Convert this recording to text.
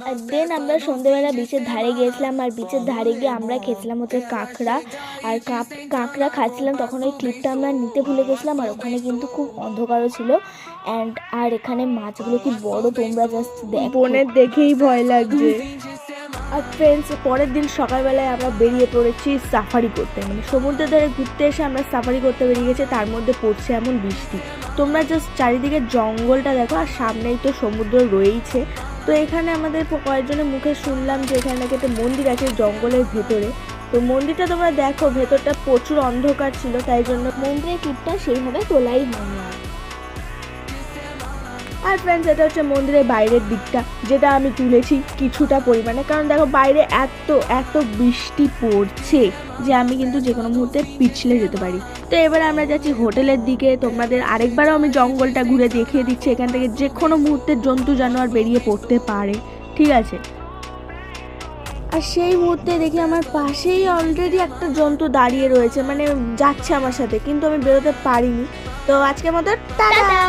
আর দেন আমরা সন্ধ্যেবেলা বিচের ধারে গিয়েছিলাম, আর বিচের ধারে গিয়ে আমরা খেয়েছিলাম হচ্ছে কাঁকড়া। আর কাঁকড়া খাচ্ছিলাম, তখন ওই ক্লিপটা আমরা নিতে ভুলে গেছিলাম। আর ওখানে কিন্তু খুব অন্ধকারও ছিল। আর এখানে মাছগুলো কি বড়, তোমরা জাস্ট দেখো, বোনের দেখেই ভয় লাগছে। আর ফ্রেন্ডস, পরের দিন সকালবেলায় আমরা বেরিয়ে পড়েছি সাফারি করতে, মানে সমুদ্রের ধারে ঘুরতে এসে আমরা সাফারি করতে বেরিয়ে গেছি। তার মধ্যে পড়ছে এমন বৃষ্টি, তোমরা জাস্ট চারিদিকে জঙ্গলটা দেখো, আর সামনেই তো সমুদ্র রয়েইছে। তো এখানে আমাদের কয়েকজনের মুখে শুনলাম যে এখানে নাকি একটা মন্দির আছে জঙ্গলের ভেতরে। তো মন্দিরটা তোমরা দেখো, ভেতরটা প্রচুর অন্ধকার ছিল, তাই জন্য মন্দিরের ক্লিপটা সেইভাবে তোলাই হয়নি। আর ফ্রেন্ডস, এটা হচ্ছে মন্দিরের বাইরের দিকটা, যেটা আমি তুলেছি কিছুটা পরিমাণে, কারণ দেখো বাইরে এত এত বৃষ্টি পড়ছে যে আমি কিন্তু যে কোনো মুহূর্তে পিছলে যেতে পারি। তো এবারে আমরা যাচ্ছি হোটেলের দিকে। তোমাদের আরেকবারও আমি জঙ্গলটা ঘুরে দেখিয়ে দিচ্ছি, এখান থেকে যে কোনো মুহূর্তে জন্তু জানোয়ার বেরিয়ে পড়তে পারে, ঠিক আছে। আর সেই মুহূর্তে দেখি আমার পাশেই অলরেডি একটা জন্তু দাঁড়িয়ে রয়েছে, মানে যাচ্ছে আমার সাথে, কিন্তু আমি বেরোতে পারিনি। তো আজকের মতো টাটা।